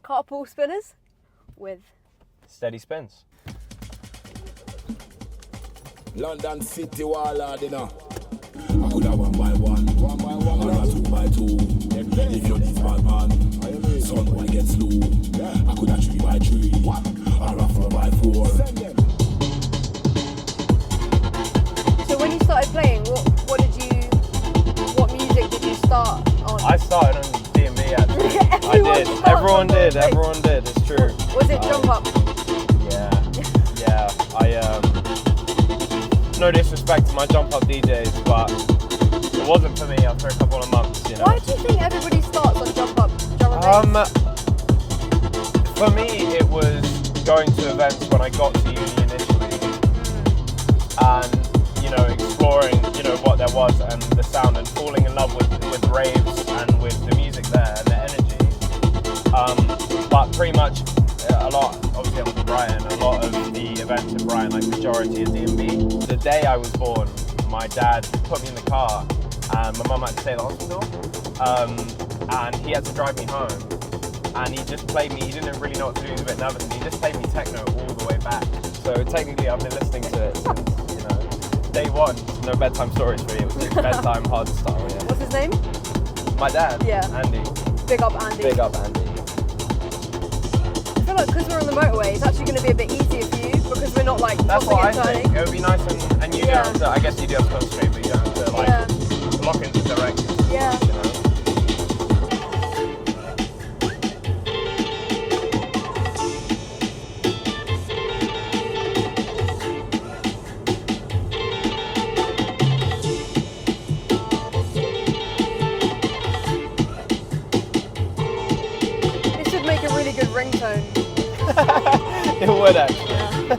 Carpool Spinnas with Steadyspins. London City Wallard, you know. I could have 1 by 1, 1 by 1, or 2 by 2. If you're this bad man, son boy gets slow. I could have 3 by 3, or a 4 by 4. So when you started playing, what music did you start on? I started on D&B actually. Everyone did, it's true. Was it Jump Up? Yeah. No disrespect to my Jump Up DJs, but it wasn't for me after a couple of months, you know. Why do you think everybody starts on Jump Up drum and bass? For me, it was going to events when I got to uni initially, and exploring, what there was and the sound, and falling in love with raves and with the music there and the energy. But pretty much a lot, obviously I was in Brighton, a lot of the events in Brighton, like majority of D&B. The day I was born, my dad put me in the car and my mum had to stay at the hospital, and he had to drive me home, and he just played me, he didn't really know what to do, he was a bit nervous, and he just played me techno all the way back. So technically I've been listening to it since, day one. No bedtime stories for you, it was just bedtime hard style, yeah. What's his name? My dad, yeah. Andy. Big up Andy. Big up Andy. I feel like because we're on the motorway, it's actually going to be a bit easier for you because we're not like that's what I turning. think. It would be nice and you don't have to, I guess you do have to concentrate, but you don't have to lock into directions. Yeah. This would make a really good ringtone. It would actually. Yeah.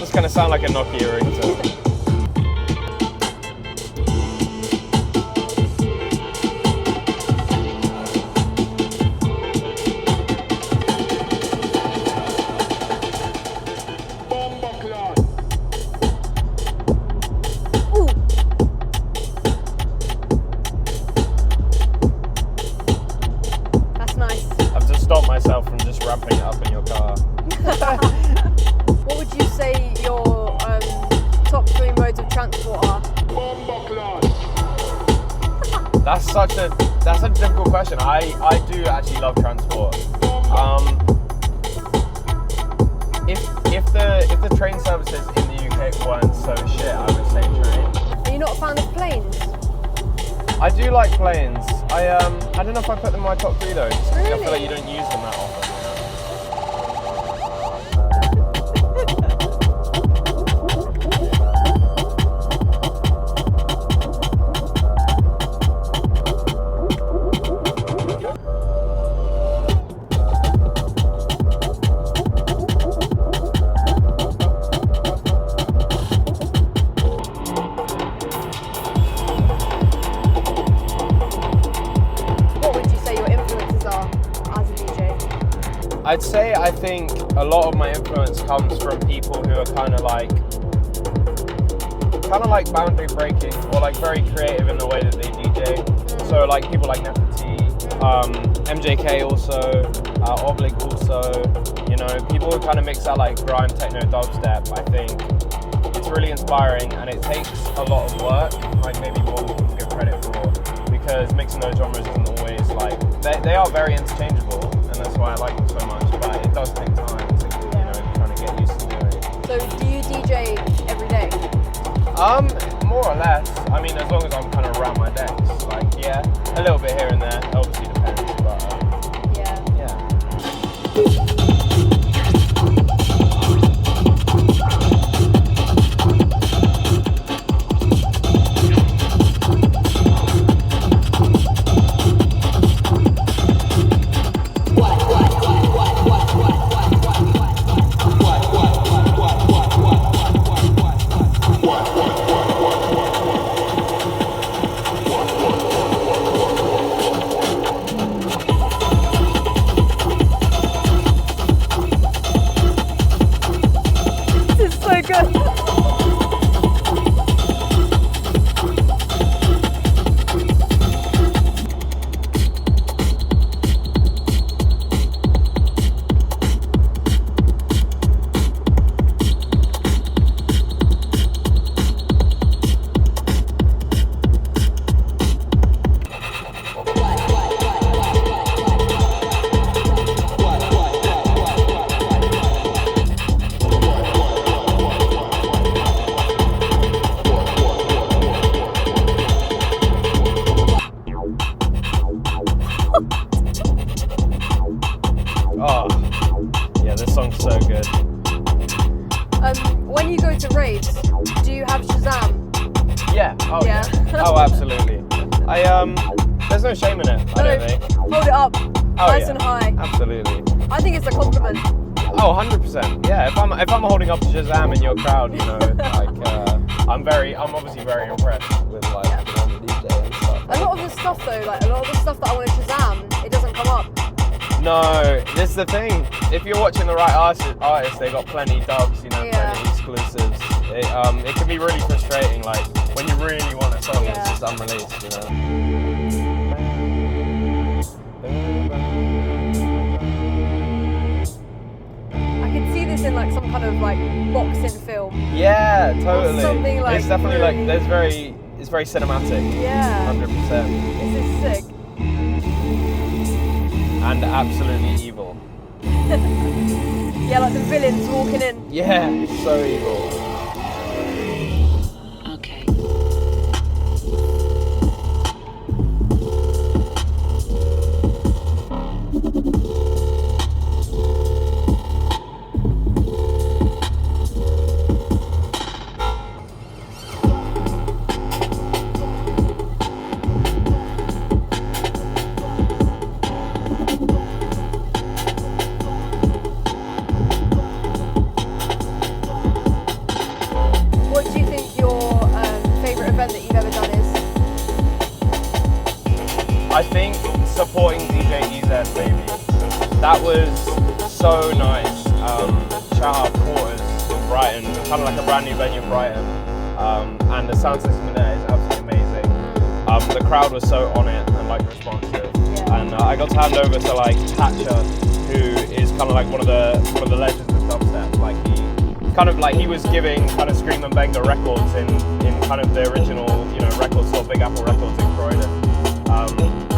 It's going to sound like a Nokia ringtone. Stop myself from just ramping it up in your car. What would you say your top 3 modes of transport are? That's a difficult question. I do actually love transport. If the train services in the UK weren't so shit, I would say train. Are you not a fan of planes? I do like planes. I don't know if I put them in my top 3 though. Just 'cause really? I feel like you don't use them that often. I'd say I think a lot of my influence comes from people who are kind of like boundary breaking or like very creative in the way that they DJ. So like people like Nefertiti, MJK also, Oblig also, people who kind of mix that like grime, techno, dubstep. I think it's really inspiring and it takes a lot of work, like maybe more than people give credit for, because mixing those genres isn't always like, they are very interchangeable. And that's why I like them so much, but it does take time to, trying to get used to doing it. So do you DJ every day? More or less. I mean, as long as I'm kind of around my decks. Like, yeah, a little bit here and there. Obviously depends, but yeah. when you go to raves, do you have Shazam? Yeah. Oh Yeah. yeah. Oh, absolutely. There's no shame in it. I don't think. Hold it up, nice and high. Absolutely. I think it's a compliment. Oh, 100%. Yeah. If I'm holding up Shazam in your crowd, you know, like I'm obviously very impressed with like the DJ and stuff. A lot of the stuff though, like a lot of the stuff that I want to Shazam, it doesn't come up. No, this is the thing. If you're watching the right artists, they got plenty dubs, you know, plenty exclusives. It can be really frustrating, like when you really want a song, it's just unreleased, you know. I can see this in like some kind of like boxing film. Yeah, totally. Or something like it's definitely like it's very cinematic. Yeah. 100%. This is sick. And absolutely evil. Yeah, like the villains walking in. Yeah, so evil. Okay. What do you think your favourite event that you've ever done is? I think supporting DJ EZ, baby. That was so nice. Shout out Quarters in Brighton, kind of like a brand new venue in Brighton. And the sound system in there is absolutely amazing. The crowd was so on it and like responsive. Yeah. And I got to hand over to like Hatcher, who is kind of like one of the legends of dubstep. Like he was giving kind of Scream and Benga records in kind of the original, you know, record store, Big Apple Records in Croydon.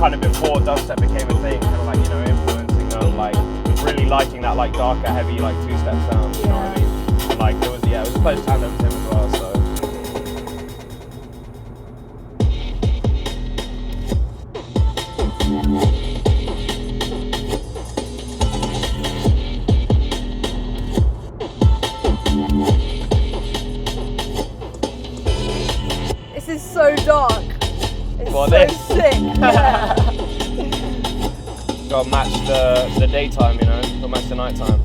Kind of before dubstep became a thing, kind of like, you know, influencing them, like really liking that like darker, heavy, like two-step sound, you know what I mean? And like it was a pleasure to hand over to him as well, so. This is so dark. It's What, so this? sick. Yeah. Gotta match the daytime, you know, gotta match the nighttime.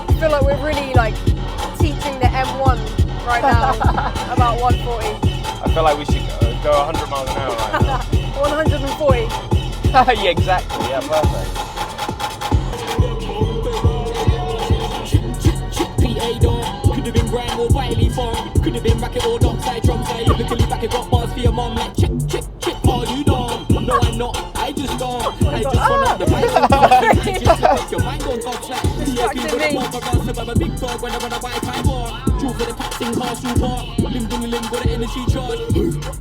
I feel like we're really like teaching the M1 right now about 140. I feel like we should go 100 miles an hour right now. 140. Yeah, exactly, yeah, perfect. Could have been grime or Wiley farm. Could have been racket or dockside drum side. Lyrically back, I got bars for your mom like chip, chip, chip. All you know. No, I'm not. I just don't. I just want the mic. Your mind on top track. Distracted me. I'm a big dog when I run a Wi-Fi bar. Drew for the pack, sing Castle Park. Lim ding lim, got the energy charge.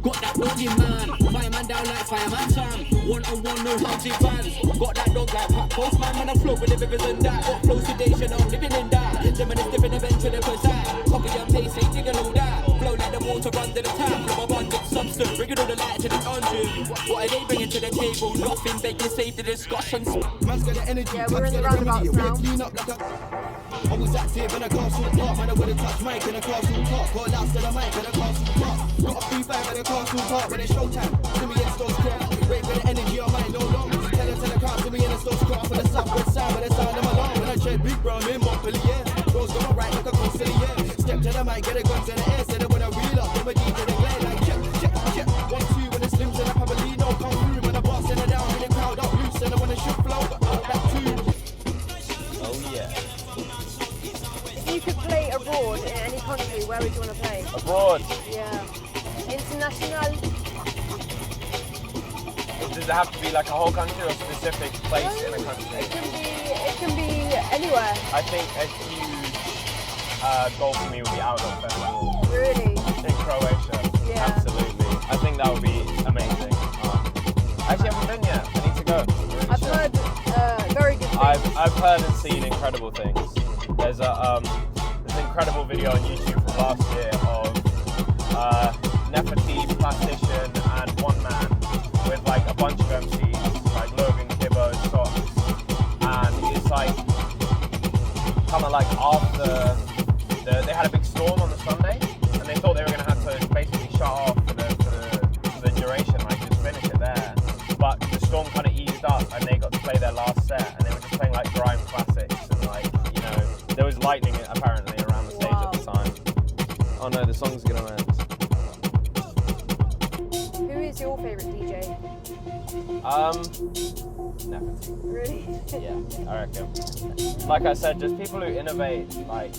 Got that dog in man. Fireman down like fireman Sam. One-on-one, no hunting fans. Got that dog like Pat Postman. Man, I flow with the rivers and that. Got flow sedation, I'm living in that. Them and it's different eventually cause that. Copy and paste, ain't digging all that. Flow like the water runs to the tap. From abundant substance, bringing all the light to the dungeon. What are they bringing to the table? Nothing, begging, save the discussion. Man's got the energy, Yeah, we're in the roundabouts now. clean up like a... I was active in a castle park, man, I wouldn't touch mic in a castle park. Call out to the mic in a castle park. Got a free vibe in a castle park when it's showtime. To me, it's those crowd. Rate with the energy on mine, no long. Tell it to the crowd, to me, it's those crowd. For the southwest side, with the sound of my alarm. When I check Big Brown in Montpellier. Rose going right like a conciliar. Step to the mic, get a gun to the air. Say they wanna reel up, them a deep to the glare. Like check, check, check. 1, 2, when it's slims and a Pabolino. Come through, when I boss in the down, in the crowd up loose. And I wanna shoot flow, but up back 2. Oh yeah. could play abroad in any country, where would you want to play? Abroad. Yeah. International. Does it have to be like a whole country or a specific place in a country? It can be anywhere. I think a huge goal for me would be Outdoor Festival. Really? In Croatia. Yeah. Absolutely. I think that would be amazing. Actually, I haven't been yet. I need to go. Really I've heard very good things. I've heard and seen incredible things. There's an incredible video on YouTube from last year of Nefertiti, Plastician, and one man with like a bunch of MCs, like Logan, Kibbo, Socks, and it's like kind of like after they had a big storm on the Sunday, and they thought they were going to have to basically shut off for the duration, like just finish it there. But the storm kind of eased up, and they got to play their last set, and they were just playing like grime classics, and like, you know, there was lightning apparently around the stage at the time. Oh no, the song's going to end. Who is your favourite DJ? Nefertiti. Really? Yeah, I reckon. Like I said, just people who innovate, like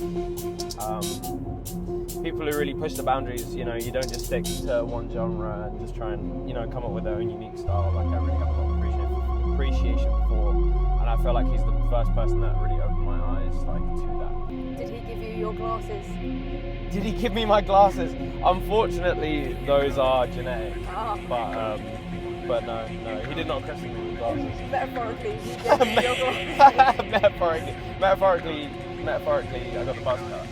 people who really push the boundaries. You know, you don't just stick to one genre and just try and, you know, come up with their own unique style. Like I really have a lot of appreciation for, and I feel like he's the first person that really opened my eyes like to that. Did he give you your glasses? Did he give me my glasses? Unfortunately, those are genetic. Ah. But no, he did not christen me with glasses. Metaphorically, you gave me your glasses. Metaphorically, I got the buzz cut.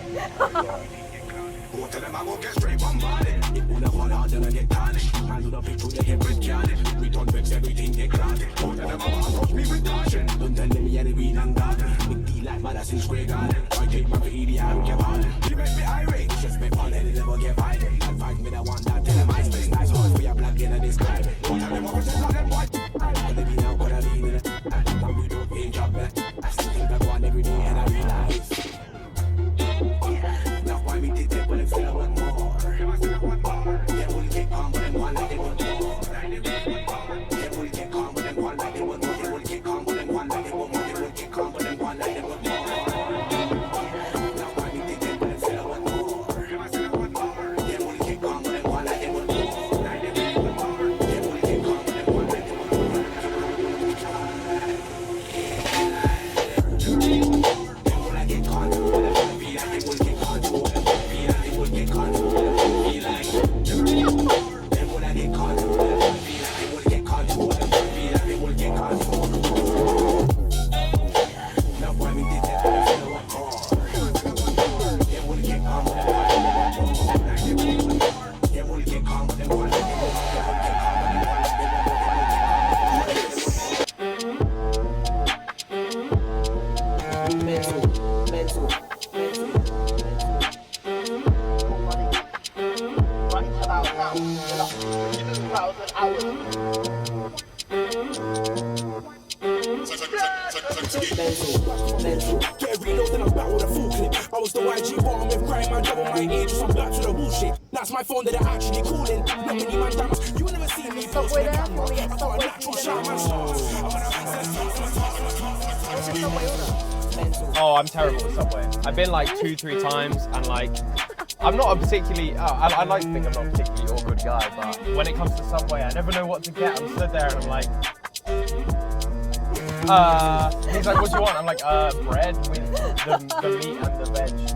Go to them, I go get straight bombarded. If you never hard, then I get tarnished. Man, do the picture, you get red carded. We don't vex everything, get granted. Go to them, I go approach me with caution. Don't tell them any weed and garden. Big D like Madison Square Garden. I take my PD, I don't get pardon. You make me irate. Just make fun and it never get violent. I fight me, I want that. Tell them I space nice horse for your black in and describe it. Go to them, I go just on them, boy. I live in now, what I mean in it. And we don't pay job back. I still think I go on every day and I realize. Now why we did that when it fell one more. Yeah, we'll get calm, but then one like they want more. Yeah, we'll get calm, but then one like they want more. Yeah, we'll get calm, but then one like they want more. Yeah, we'll get calm, but then one like they want more. Now why we did that when it fell one more. Yeah, we'll get calm, but then one like they want more. Yeah, we'll get calm, but then one like they want more. Get reloaded and I'm back with a full clip. I was the YG bottom with grime, man, double my age, so I'm back to the bullshit. That's my phone that they're actually calling. Not many man dams, you will never see me post Subway the there? camera. Can we get I got a Subway? natural shot, man, stars. What's your Subway order? Oh, I'm terrible at Subway. I've been like 2-3 times, and like, I'm not a particularly, I like to think I'm not a particularly awkward guy, but when it comes to Subway, I never know what to get. I'm stood there and I'm like, he's like, what do you want? I'm like, bread with the meat and the veg, please.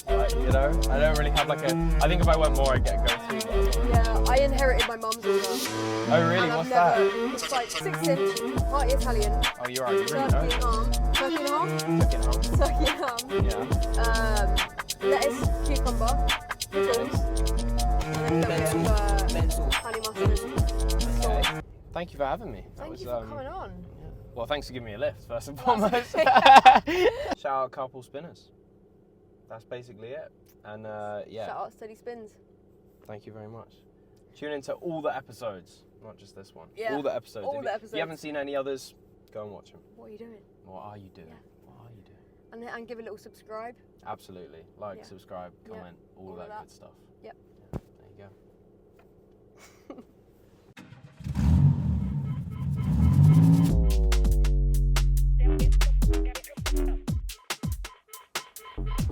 Like, you know, I don't really have like a, I think if I went more, I'd get a go-to. Yeah, I inherited my mum's order. Oh really, And what's I've that? never, it's like 6-inch, part Italian, Oh, you're right, you really turkey know. and ham, turkey and ham, Chicken home. turkey and ham, Yeah. lettuce, cucumber, pickles, and then a little bit of honey mustard. Okay. Thank you for having me. That Thank was, you for coming on. Well, thanks for giving me a lift, first and foremost. Shout out Carpool Spinnas. That's basically it. And yeah. Shout out Steadyspins. Thank you very much. Tune into all the episodes, not just this one. Yeah, all the episodes. all If the If episodes. you haven't seen any others, go and watch them. What are you doing? What are you doing? Yeah. What are you doing? And give a little subscribe. Absolutely. Like, Yeah. subscribe, Yeah. comment, all All of of that that. good stuff. Yep. Yeah. There you go.